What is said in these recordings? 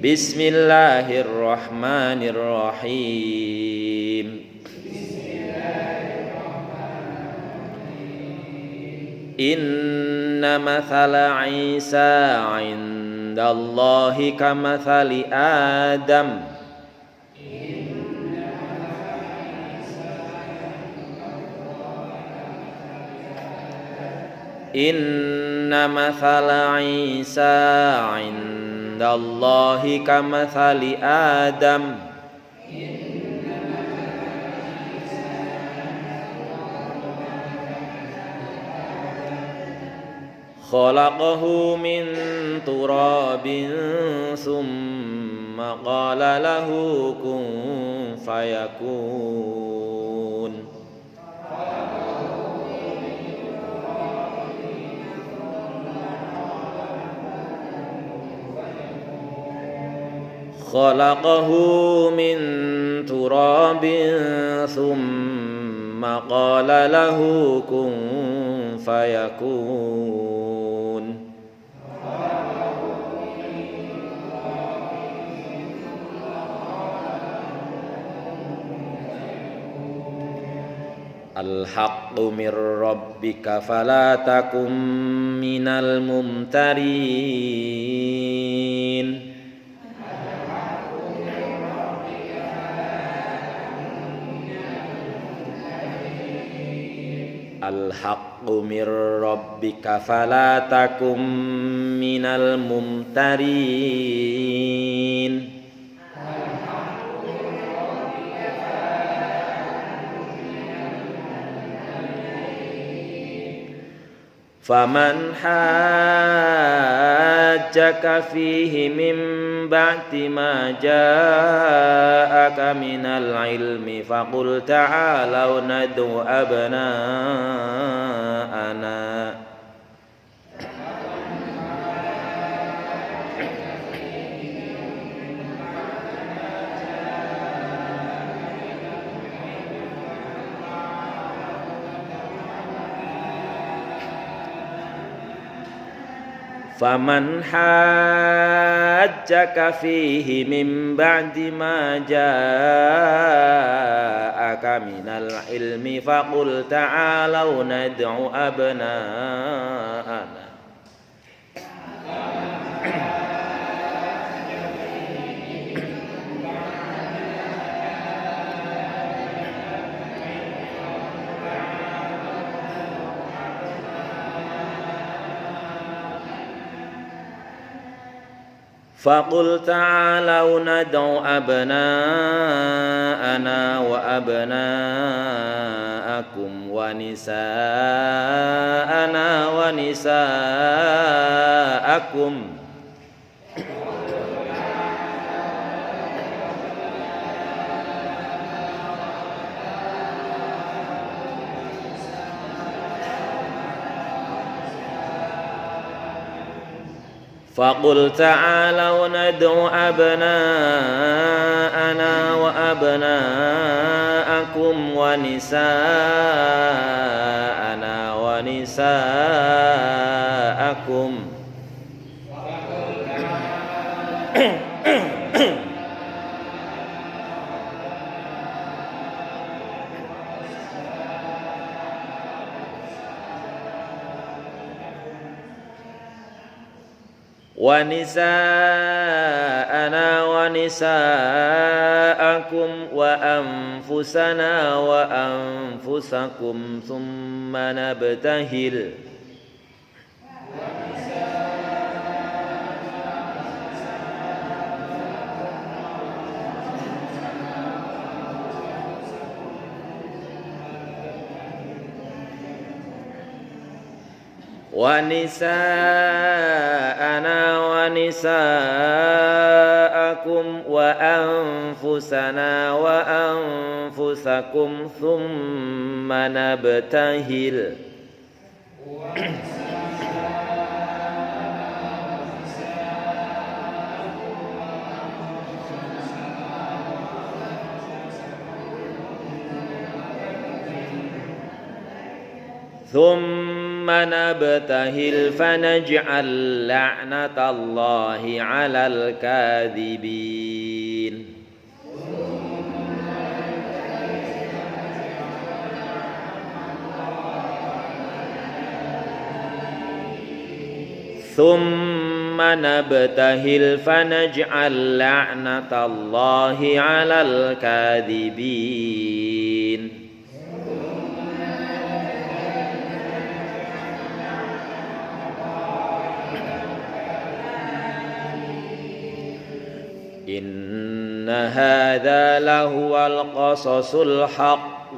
Bismillahirrahmanirrahim. Inna mathala Isa 'indallahi kamathali Adam. Inna mathala Isa 'indallahi kamathali Adam. Khalaqahu min turabin thumma qala lahu kun fayakun. Khalaqahu min turabin thumma qala lahu kun fayakun. Al-haqqu mir rabbika fala takum minal mumtarin. Al-haqqu mir rabbika fala takum minal mumtarin. Faman hajjaka fihi min ba'di ma ja'aka minal ilmi faqul ta'alaw nad'u abna'ana Faman hajjaka fihi min ba'di ma ja'aka minal ilmi faqul ta'alaw nad'u abna'ana. Faqul ta'alaw nad'u abna'ana wa abna'akum wa nisa'ana wa nisa'akum Faqul ta'alaw nad'u abna'ana wa abna'akum wa nisa'ana wa nisa'akum wa nisa'ana wa nisa'akum wa anfusana wa anfusakum thumma nabtahil wa nisa'ana wa nisa'akum wa anfusana wa anfusakum thumma nabtahil thumma thumma nabtahil fanaj'al la'natallahi 'alal kadhibin. Thumma nabtahil fanaj'al la'natallahi 'alal kadhibin. Inna hadza lahuwal qasasul haqq.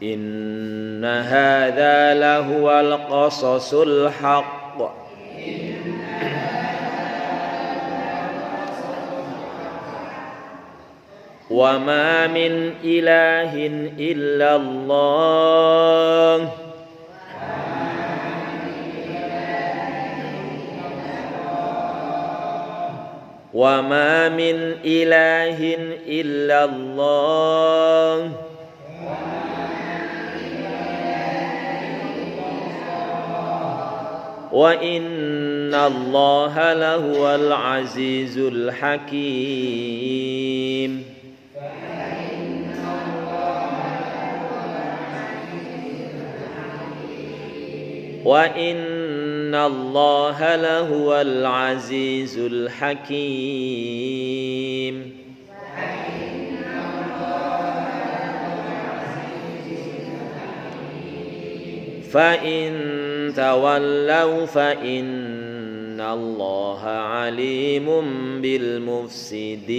Inna hadza lahuwal qasasul haqq. Wa ma min ilahin illallah. Wa ma min ilahin illallah. Wa inna Allaha lahuwal azizul hakim. Wa inna Allaha lahuwal azizul hakim. Fa in tawallaw fa inna Allaha alimun bil mufsidin.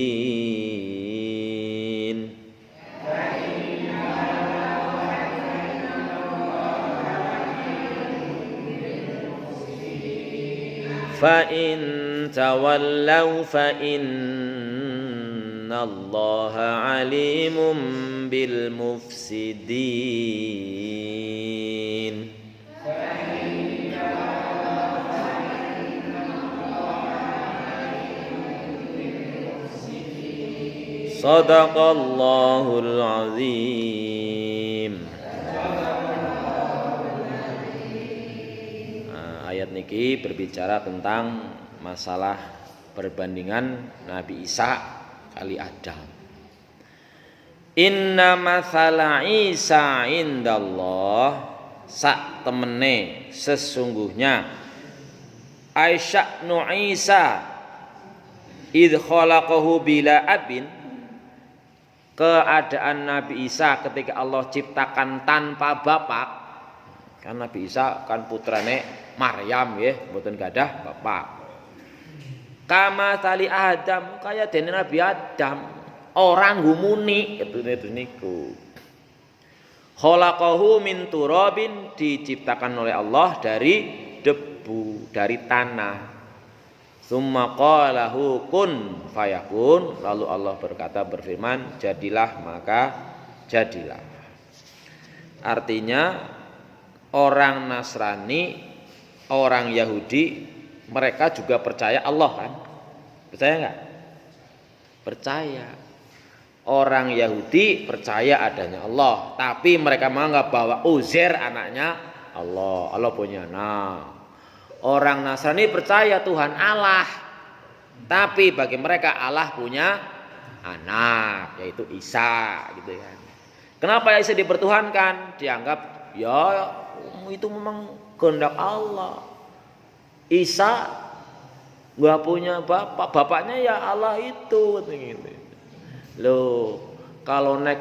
Fa in tawallaw fa inna Allaha alimun bil mufsidin. Shadaqallahul azim. Ayat niki berbicara tentang masalah perbandingan Nabi Isa kali Adam. Inna mathala Isa indallah, sak temene sesungguhnya Aisya'nu Isa idh khalaqahu bila abin, keadaan Nabi Isa ketika Allah ciptakan tanpa bapak. Kan Nabi Isa kan putrane Maryam ya, mboten gadah bapak. Kama tali Adam, kaya dene Nabi Adam, orang gumuni itu niku. Khalaqahu min turabin, diciptakan oleh Allah dari debu, dari tanah. Summa qalahu kun fayakun, lalu Allah berfirman, jadilah maka jadilah. Artinya orang Nasrani, orang Yahudi, mereka juga percaya Allah kan? Percaya enggak? Percaya. Orang Yahudi percaya adanya Allah, tapi mereka menganggap bahwa Uzair anaknya Allah, Allah punya anak. Orang Nasrani percaya Tuhan Allah, tapi bagi mereka Allah punya anak, yaitu Isa gitu kan. Kenapa Isa dipertuhankan? Dianggap ya itu memang kehendak Allah. Isa nggak punya bapak, bapaknya ya Allah itu gitu. Loh, kalau nek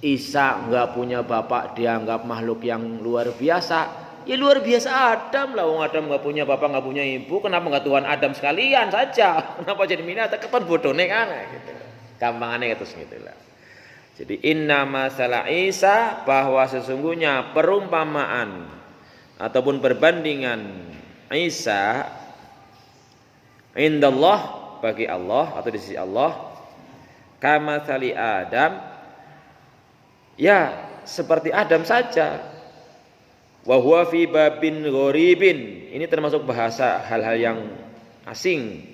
Isa nggak punya bapak dianggap makhluk yang luar biasa. Ya luar biasa Adam lah, wong Adam nggak punya bapak nggak punya ibu, kenapa nggak Tuhan Adam sekalian saja? Kenapa jadi minat? Keton bodohnya kan? Gitu. Gampangannya gitu lah. Jadi inna masalah Isa, bahwa sesungguhnya perumpamaan ataupun perbandingan Isa indallah, bagi Allah atau di sisi Allah, kama sali Adam, ya seperti Adam saja. Wa huwa fi babin gharibin, ini termasuk bahasa hal-hal yang asing.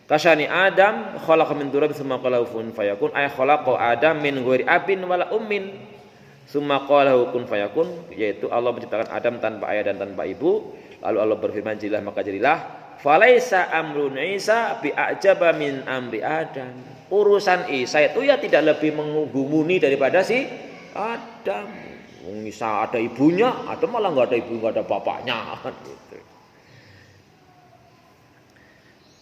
Kasani Adam khalaqa min turab tsumma qala kun fayakun ay khalaqa Adam min ghairi abin wala ummin tsumma qala kun fayakun, yaitu Allah menciptakan Adam tanpa ayah dan tanpa ibu, lalu Allah berfirman jadilah maka jadilah. Falaisa amrun Isa bi ajaba min amri Adam. Urusan Isa itu ya tidak lebih menggumuni daripada si Adam. Isa ada ibunya, Adam malah enggak ada ibu, enggak ada bapaknya gitu.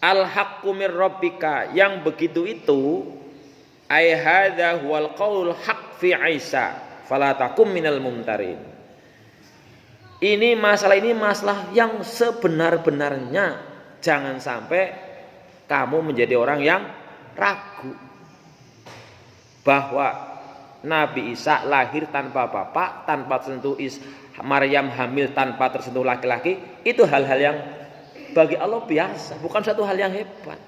Al-haqqu mir rabbika, yang begitu itu ai hadza huwal qaul haqq fi Isa fala takum minal mumtarin. Ini masalah yang sebenar-benarnya, jangan sampai kamu menjadi orang yang ragu bahwa Nabi Isa lahir tanpa bapak, tanpa tersentuh Maryam hamil tanpa tersentuh laki-laki, itu hal-hal yang bagi Allah biasa, bukan satu hal yang hebat.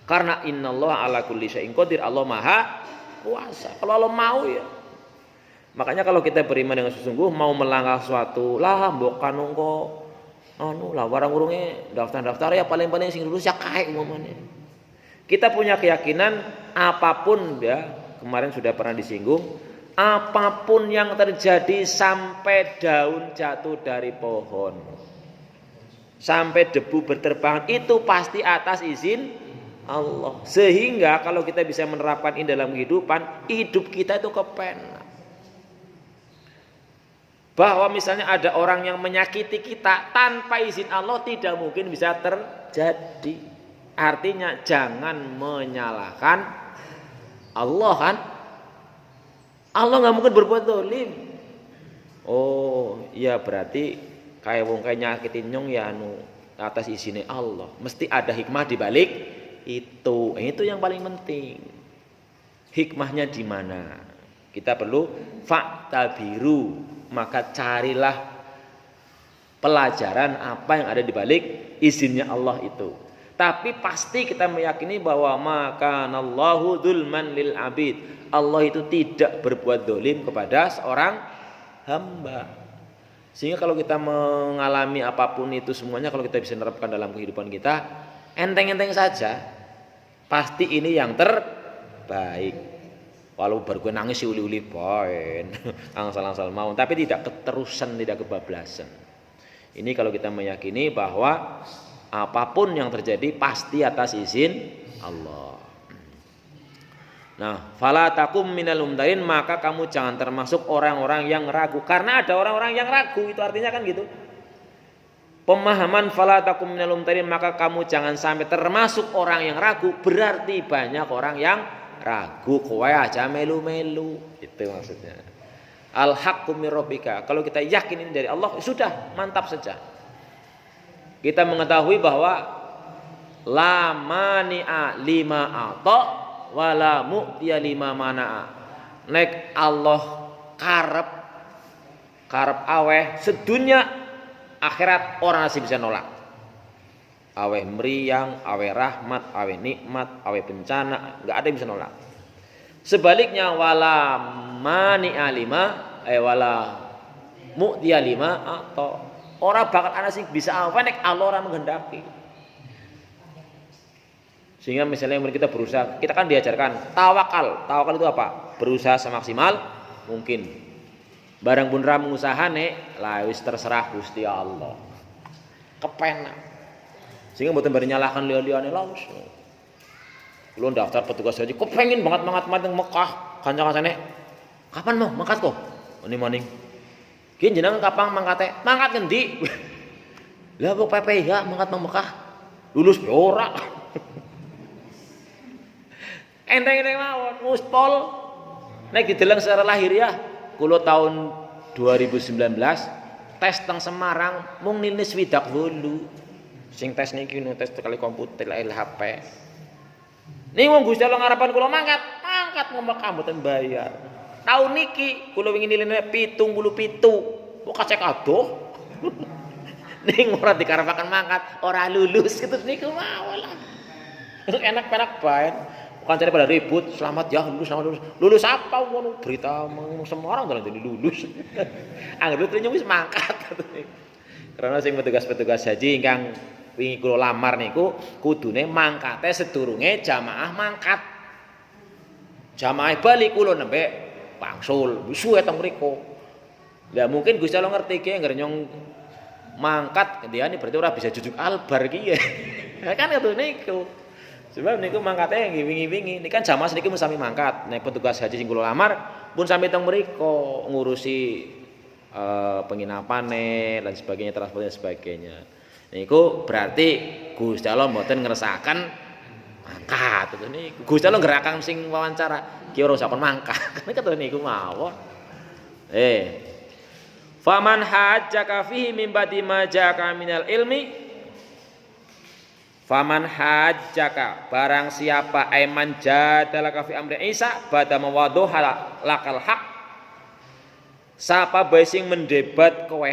Karena innallaha ala kulli syai'in qadir, Allah maha kuasa. Kalau Allah mau ya. Makanya kalau kita beriman dengan sesungguh, mau melangkah suatu lah mbok kanu kok anu lah warang urunge daftar-daftar ya paling-paling sing lulus ya kae umumane. Kita punya keyakinan apapun ya, kemarin sudah pernah disinggung, apapun yang terjadi sampai daun jatuh dari pohon, sampai debu berterbangan, itu pasti atas izin Allah. Sehingga kalau kita bisa menerapkan ini dalam kehidupan, hidup kita itu kepenak. Bahwa misalnya ada orang yang menyakiti kita tanpa izin Allah, tidak mungkin bisa terjadi. Artinya jangan menyalahkan Allah kan. Allah nggak mungkin berbuat dolim. Oh iya, berarti kayak wong kayak nyakitin nyong ya anu atas izinnya Allah. Mesti ada hikmah di balik itu. Itu yang paling penting. Hikmahnya di mana? Kita perlu faktabiru, maka carilah pelajaran apa yang ada di balik izinnya Allah itu. Tapi pasti kita meyakini bahwa makanallahu dzulman lil abid. Allah itu tidak berbuat dolim kepada seorang hamba. Sehingga kalau kita mengalami apapun itu semuanya, kalau kita bisa menerapkan dalam kehidupan kita, enteng-enteng saja. Pasti ini yang terbaik. Walau baru gue nangis uli-uli poin, angsal-angsal mau, tapi tidak keterusan, tidak kebablasan. Ini kalau kita meyakini bahwa apapun yang terjadi pasti atas izin Allah. Nah, fala takum minal mumtarin, maka kamu jangan termasuk orang-orang yang ragu. Karena ada orang-orang yang ragu, itu artinya kan gitu. Pemahaman fala takum minal mumtarin, maka kamu jangan sampai termasuk orang yang ragu, berarti banyak orang yang ragu, kowe aja melu-melu. Itu maksudnya. Al-haqqu mir rabbika. Kalau kita yakin ini dari Allah, sudah mantap saja. Kita mengetahui bahwa la mani'a lima ata wala mu'tiya lima mana'a. Nek Allah karep aweh sedunya akhirat orang masih bisa nolak. Aweh meriang, aweh rahmat, aweh nikmat, aweh bencana, enggak ada yang bisa nolak. Sebaliknya wala mani'a lima wala mu'tiya lima atau orang bakal ana sing bisa apa nek Allah ora menghendaki. Sehingga misalnya kita berusaha, kita kan diajarkan tawakal. Tawakal itu apa? Berusaha semaksimal mungkin. Barang pun ra mengusahane, lah wis terserah Gusti Allah. Kepenak. Sehingga mboten bari nyalahkan liya-liyane lah wis. Kulo daftar petugas haji, kok pengen banget nang Mekah. Kanca-kancane, kapan mau mangkat kok? Mending. Ki jenengan kapan mangkate? Mangkat ngendi? Lah kok PPH mangkat nang Mekah. Lulus ya ora. Enteng-enteng mawon, muspol. Nek dideleng secara lahiriah, kulo tahun 2019 tes teng Semarang mung nilai 28. Sing tes niki nu tes kali komputer HP. Ning wong Gusti Allah ngarepan kula mangkat mau Mekah mboten bayar. Tahun niki kula wingi nilainya 77. Kok kacek adoh. Ning ora dikarepaken mangkat, ora lulus gitu niku mawon lah. Enak-enak bae. Kancane pada ribut, selamat ya lulus. Lulus apa ngono? Berita Semarang dalan jadi lulus. Anggere ternyata wis mangkat. Karena sing petugas-petugas haji ingkang wingi kula lamar niku kudune mangkate sedurunge jamaah mangkat. Jamaah bali kula nembe wangsul, suwe teng mriku. Lah mungkin Gusti Allah ngerti ki ngger nyong mangkat kendiyane berarti ora bisa jujuk albar ki ya. Kan ngono niku. Sebab niku mangkate wingi-wingi. Ini kan jamaah niki mun sami mangkat. Nek petugas haji sing kula lamar pun sami teng mriku ngurusi penginapannya dan sebagainya, transportnya sebagainya. Niku berarti Gusti Allah mboten ngresakaken mangkat. Niku Gusti Allah nggerakkan sing wawancara ki ora usah mangkat. Kan niku mawon. Faman hajjaka fihi min ba'di ma ja'aka minal ilmi. Faman hajjaka barang siapa aiman jadalaka fi amri Isa ba'da mawadhuha lakal haq. Sapa bae sing mendebat kowe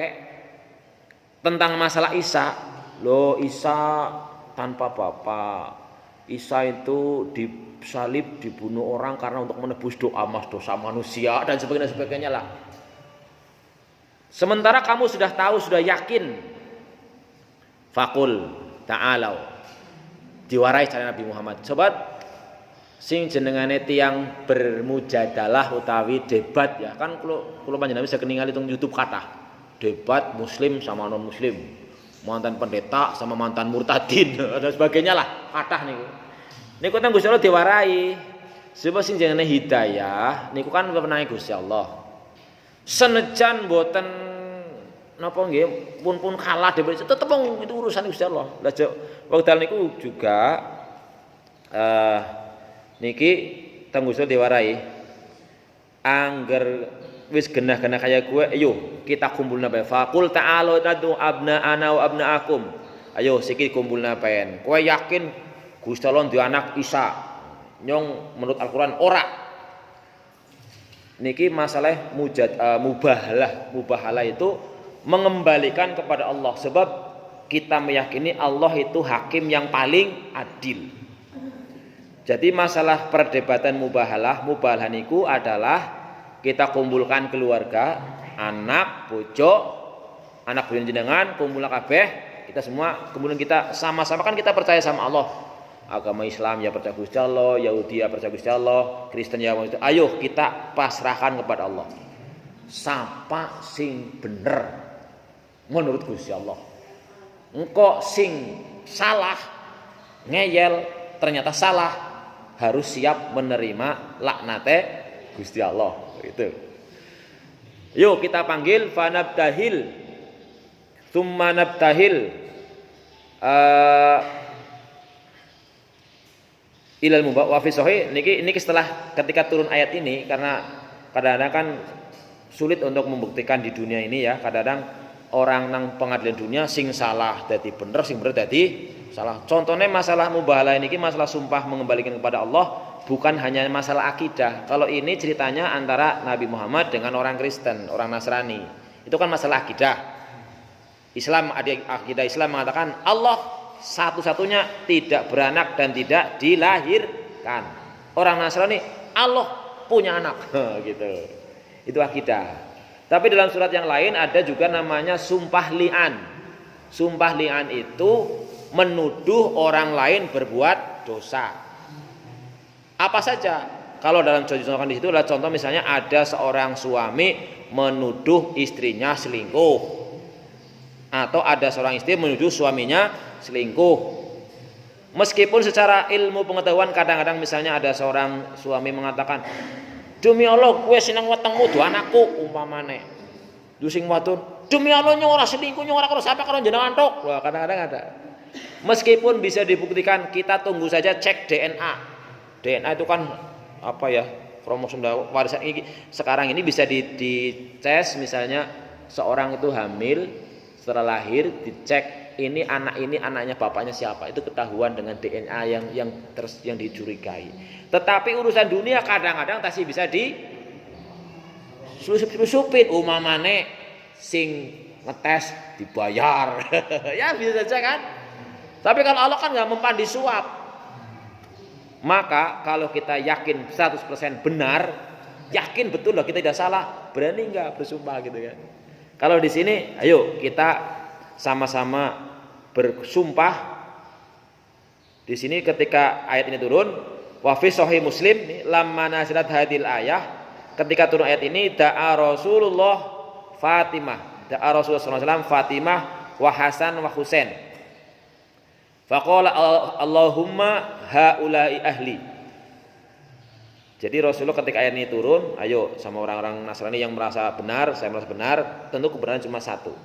tentang masalah Isa. Loh, Isa tanpa bapak. Isa itu disalib, dibunuh orang karena untuk menebus dosa manusia dan sebagainya lah. Sementara kamu sudah tahu, sudah yakin. Fakul ta'alau. Diwarai cara Nabi Muhammad. Sobat, sing jenengane tiang bermujadalah utawi debat ya kan kula panjenengan bisa keningali teng YouTube kathah. Debat muslim sama non muslim. Mantan pendeta sama mantan murtadin dan sebagainya lah kathah niku. Niku teng Gusti Allah diwarai. Sebab sing jenenge hidayah niku kan wewenang Gusti Allah. Senejan boten napa nggih pun kalah dhewe tetep itu urusan Gusti Allah. Lah wekdal niku juga niki teng Gusti diwarai. Angger wis genah-genah kaya gue, ayo kita kumpulna bae. Faqul ta'alu tadu abna'ana wa abna'akum. Ayo siki kumpulna bae. Kowe yakin Gusti Allah duwe anak Isa? Nyong menurut Al-Qur'an ora. Niki masalah mubahalah itu mengembalikan kepada Allah sebab kita meyakini Allah itu hakim yang paling adil. Jadi masalah perdebatan mubahalah niku adalah kita kumpulkan keluarga, anak, bojo, anak bojo jenengan, kumpulna kabeh, kita semua kemudian kita sama-sama kan kita percaya sama Allah. Agama Islam ya percaya Gusti Allah, Yahudi ya percaya Gusti Allah, Kristen ya itu. Ayo kita pasrahkan kepada Allah. Sapa sing bener menurut Gusti Allah. Engko sing salah ngeyel ternyata salah harus siap menerima laknate Gusti Allah itu. Yuk kita panggil fanabtahil tsumma nabtahil ilal mubah wa fi sahih niki setelah ketika turun ayat ini karena kadang-kadang kan sulit untuk membuktikan di dunia ini ya, kadang-kadang orang nang pengadilan dunia sing salah dadi bener, sing bener dadi salah. Contohnya masalah mubahalah niki masalah sumpah mengembalikan kepada Allah bukan hanya masalah akidah. Kalau ini ceritanya antara Nabi Muhammad dengan orang Kristen, orang Nasrani. Itu kan masalah akidah. Islam akidah Islam mengatakan Allah satu-satunya tidak beranak dan tidak dilahirkan. Orang Nasrani Allah punya anak gitu. Itu akidah. Tapi dalam surat yang lain ada juga namanya sumpah li'an. Sumpah li'an itu menuduh orang lain berbuat dosa. Apa saja? Kalau dalam contoh di situ adalah contoh misalnya ada seorang suami menuduh istrinya selingkuh. Atau ada seorang istri menuduh suaminya selingkuh. Meskipun secara ilmu pengetahuan kadang-kadang misalnya ada seorang suami mengatakan, demi Allah gue seneng wetengmu do anakku umpamane. Du sing wadon, demi Allah nyong ora selingkuh, nyong ora karo sapa karo jenengan tok. Wah, kadang-kadang ada. Meskipun bisa dibuktikan, kita tunggu saja cek DNA. DNA itu kan apa ya? Kromosom warisan ini sekarang ini bisa dites misalnya seorang itu hamil setelah lahir dicek ini anaknya bapaknya siapa, itu ketahuan dengan DNA yang dicurigai. Tetapi urusan dunia kadang-kadang masih bisa disusupin umamane sing ngetes dibayar. Ya bisa saja kan. Tapi kalau Allah kan nggak mempan disuap. Maka kalau kita yakin 100% benar, yakin betul loh kita tidak salah, berani nggak bersumpah gitu kan? Kalau di sini, ayo kita sama-sama bersumpah di sini ketika ayat ini turun, wa fi sahih Muslim lamma nazilat hadil ayah, ketika turun ayat ini da'a Rasulullah SAW Fatimah wa Hasan wa Husain. Faqala Allahumma haula'i ahli. Jadi Rasulullah ketika ayat ini turun, ayo sama orang-orang Nasrani yang merasa benar, saya merasa benar, tentu kebenaran cuma satu.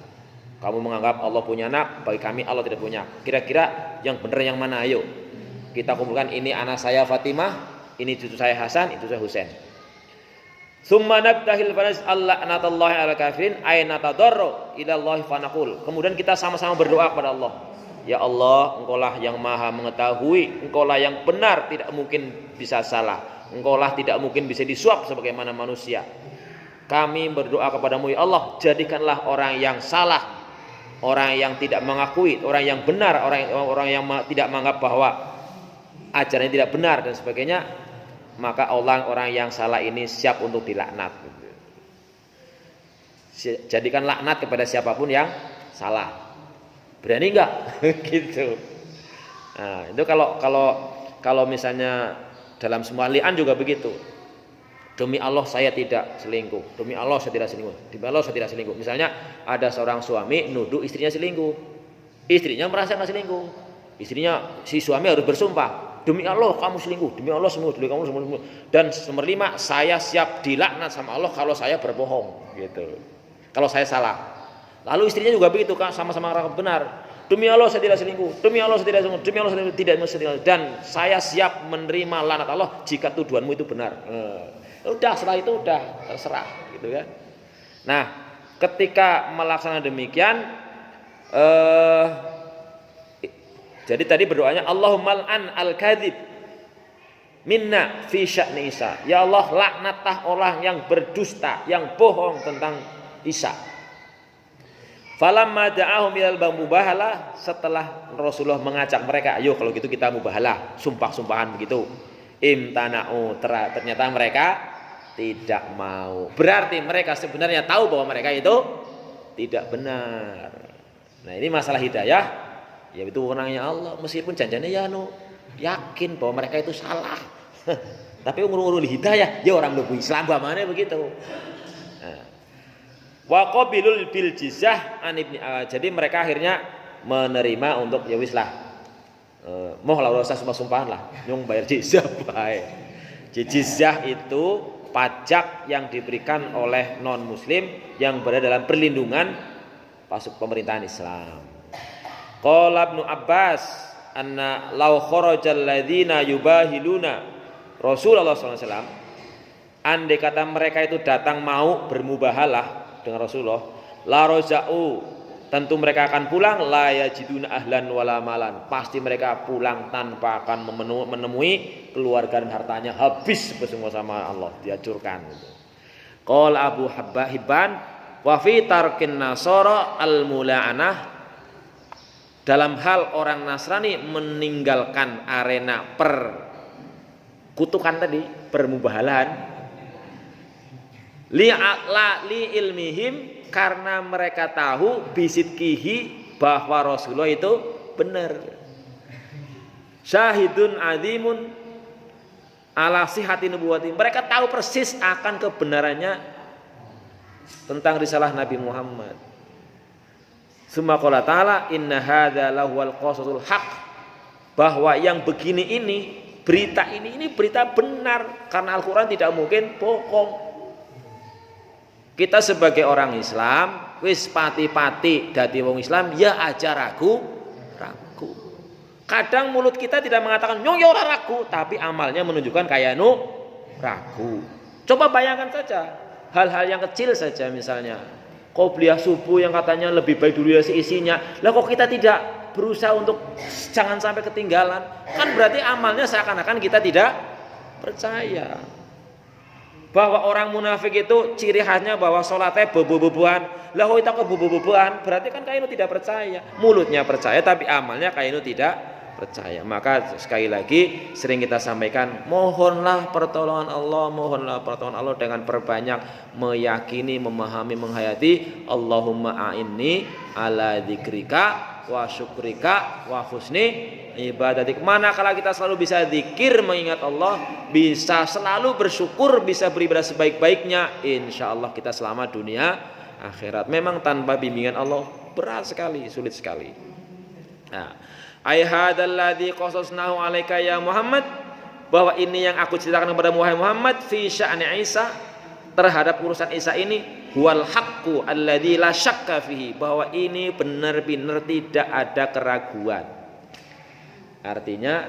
Kamu menganggap Allah punya anak, bagi kami Allah tidak punya. Kira-kira yang benar yang mana? Ayo kita kumpulkan, ini anak saya Fatimah, ini cucu saya Hasan, itu saya Husain. Summa nabtahil fanas la'natullahi 'alal kafirin ay natadarru ila Allah fa naqul. Kemudian kita sama-sama berdoa kepada Allah. Ya Allah, Engkaulah yang Maha mengetahui, Engkaulah yang benar, tidak mungkin bisa salah. Engkaulah tidak mungkin bisa disuap sebagaimana manusia. Kami berdoa kepadamu ya Allah, jadikanlah orang yang salah, orang yang tidak mengakui, orang yang benar, orang yang tidak menganggap bahwa ajarannya tidak benar dan sebagainya, maka orang yang salah ini siap untuk dilaknat. Jadikan laknat kepada siapapun yang salah. Berani enggak? Gitu. Nah, itu kalau misalnya dalam semua li'an juga begitu. Demi Allah saya tidak selingkuh. Demi Allah saya tidak selingkuh. Demi Allah saya tidak selingkuh. Misalnya ada seorang suami nuduh istrinya selingkuh. Istrinya merasa enggak selingkuh. Istrinya, si suami harus bersumpah, demi Allah kamu selingkuh, demi Allah selingkuh, demi kamu selingkuh. Dan nomor 5, saya siap dilaknat sama Allah kalau saya berbohong, gitu. Kalau saya salah. Lalu istrinya juga begitu, kan, sama-sama orang benar. Demi Allah saya tidak selingkuh, demi Allah saya tidak selingkuh, demi Allah saya tidak selingkuh, dan saya siap menerima laknat Allah jika tuduhanmu itu benar. Udah, setelah itu udah terserah, gitu kan. Nah, ketika melaksanakan demikian, jadi tadi berdoanya Allahumma al'an al-kadzib minna fi sya'ni Isa. Ya Allah, laknatlah orang yang berdusta, yang bohong tentang Isa. Falamma da'ahum ilal mubahalah, setelah Rasulullah mengajak mereka, ayo kalau gitu kita mubahalah, sumpah-sumpahan begitu. Imtana'u, ternyata mereka tidak mau. Berarti mereka sebenarnya tahu bahwa mereka itu tidak benar. Nah, ini masalah hidayah, ya itu wewenangnya Allah. Meskipun janjinya ya yakin bahwa mereka itu salah. Tapi ngurung-ngurung hidayah, ya orang lebu Islam mana begitu. Wa qabilul bil jizyah an ibni. Jadi mereka akhirnya menerima untuk ya wis lah. Moh lah usah sumpah-sumpahan lah, nyung bayar jizyah bae. Jizyah itu pajak yang diberikan oleh non muslim yang berada dalam perlindungan pemerintahan Islam. Qala Ibnu Abbas anna law kharajal ladzina yubahiluna Rasulullah SAW, andai kata mereka itu datang mau bermubahalah dengan Rasulullah, la roja'u, tentu mereka akan pulang, la yajiduna ahlan wala malan, pasti mereka pulang tanpa akan menemui keluarga dan hartanya habis bersama sama Allah, dihancurkan. Qala Abu Hibban wa fi tarkin nasara al mula'anah, dalam hal orang Nasrani meninggalkan arena perkutukan tadi, permubahalan, li ilmihim, karena mereka tahu bisidkihi, bahwa Rasulullah itu benar. Syahidun azimun ala sihhati nubuwati, mereka tahu persis akan kebenarannya tentang risalah Nabi Muhammad. Summa qala ta'ala inna hadza lahuwal qasasul haq, bahwa yang begini ini, berita ini berita benar, karena Al-Qur'an tidak mungkin bohong. Kita sebagai orang Islam wis pati-pati dadi wong Islam ya aja ragu. Kadang mulut kita tidak mengatakan yo ora ragu, tapi amalnya menunjukkan kayak ragu. Coba bayangkan saja hal-hal yang kecil saja, misalnya qobliyah subuh yang katanya lebih baik dulu ya seisinya. Lah kok kita tidak berusaha untuk jangan sampai ketinggalan? Kan berarti amalnya seakan-akan kita tidak percaya. Bahwa orang munafik itu ciri khasnya bahwa sholatnya bobo-boboan. Lah kok kita kok bobo-boboan? Berarti kan kainu tidak percaya. Mulutnya percaya tapi amalnya kainu tidak percaya. Maka sekali lagi sering kita sampaikan, mohonlah pertolongan Allah dengan perbanyak meyakini, memahami, menghayati Allahumma a'inni ala dzikrika wa syukrika wa husni ibadatik. Manakala kita selalu bisa zikir, mengingat Allah, bisa selalu bersyukur, bisa beribadah sebaik-baiknya, insya Allah kita selamat dunia akhirat. Memang tanpa bimbingan Allah berat sekali, sulit sekali. Nah, ai hadzal ladzi qasasnahu 'alaika ya Muhammad, bahwa ini yang aku ceritakan kepada Muhammad fi sya'ni Isa, terhadap urusan Isa ini, huwal haqqu alladzi la syakka fihi, bahwa ini benar-benar tidak ada keraguan. Artinya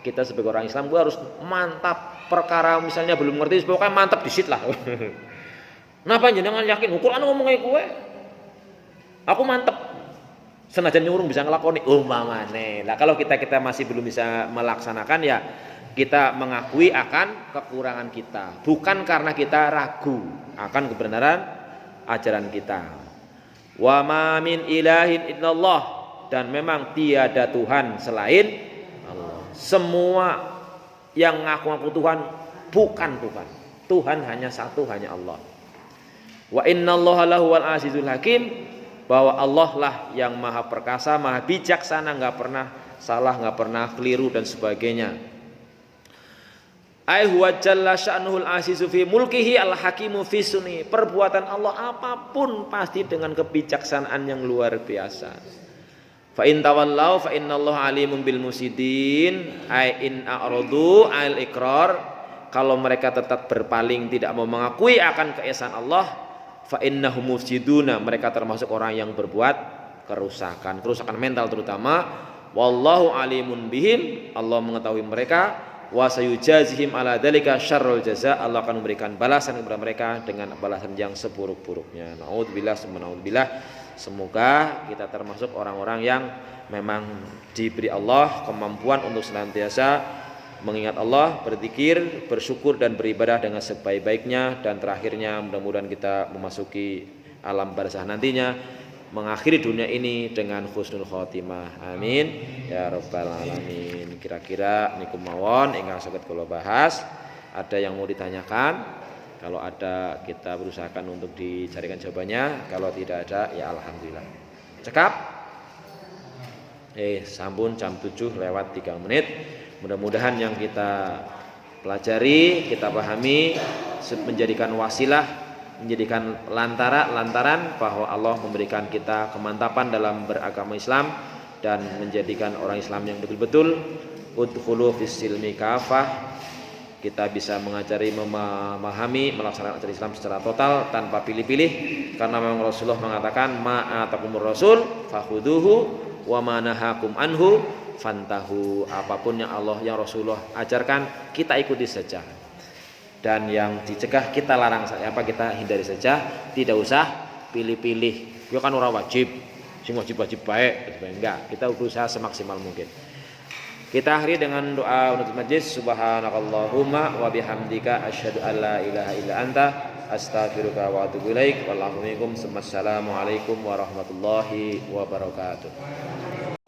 kita sebagai orang Islam harus mantap perkara, misalnya belum ngerti pokoknya mantap disit lah. Napa jenengan yakin Quran ngomongnya kowe? Aku mantep. Senajan nyurung bisa ngelakoni umpamane. Nah, kalau kita masih belum bisa melaksanakan, ya kita mengakui akan kekurangan kita, bukan karena kita ragu akan kebenaran ajaran kita. Wa ma min ilahin illallah, dan memang tiada Tuhan selain Allah. Semua yang ngaku-ngaku Tuhan bukan Tuhan. Tuhan hanya satu, hanya Allah. Wa innallaha lahuwal azizul hakim, bahwa Allah lah yang maha perkasa, maha bijaksana, nggak pernah salah, nggak pernah keliru dan sebagainya. Ai huwa jalla sya'nuhul azizu fi mulkihi al hakimu fi sunni. Perbuatan Allah apapun pasti dengan kebijaksanaan yang luar biasa. Fa in tawallau fa innallaha alimun bil musidin. Ai in a'radu al iqrar, kalau mereka tetap berpaling, tidak mau mengakui akan keesaan Allah, fa innahum mufsiduna, mereka termasuk orang yang berbuat kerusakan mental terutama. Wallahu alimun bihim, Allah mengetahui mereka. Wa sayujazihim ala dzalika syarrul jaza, Allah akan memberikan balasan kepada mereka dengan balasan yang seburuk-buruknya. Naudzubillah, semoga kita termasuk orang-orang yang memang diberi Allah kemampuan untuk senantiasa mengingat Allah, berzikir, bersyukur dan beribadah dengan sebaik-baiknya, dan terakhirnya mudah-mudahan kita memasuki alam barzah nantinya, mengakhiri dunia ini dengan husnul khotimah. Amin ya rabbal alamin. Kira-kira niku mawon ingkang saged kula bahas. Ada yang mau ditanyakan? Kalau ada kita berusahakan untuk dicarikan jawabannya. Kalau tidak ada, ya alhamdulillah. Cekap? Sampun jam 7 lewat 3 menit. Mudah-mudahan yang kita pelajari, kita pahami, menjadikan wasilah, menjadikan lantaran bahwa Allah memberikan kita kemantapan dalam beragama Islam, dan menjadikan orang Islam yang betul-betul udkhulu fis silmi kafah. Kita bisa mengajari, memahami, melaksanakan ajaran Islam secara total tanpa pilih-pilih, karena memang Rasulullah mengatakan ma'atakumur rasul fakhuduhu wa ma nahakum anhu fantahu. Apapun yang Allah, yang Rasulullah ajarkan, kita ikuti saja, dan yang dicegah kita larang saja, kita hindari saja, tidak usah pilih-pilih. Yo kan ora wajib, sing wajib-wajib baik, enggak, kita berusaha semaksimal mungkin. Kita akhiri dengan doa penutup majelis. Subhanakallahumma wa bihamdika asyhadu an la ilaha illa anta astaghfiruka wa atubu ilaik. Wassalamualaikum warahmatullahi wabarakatuh.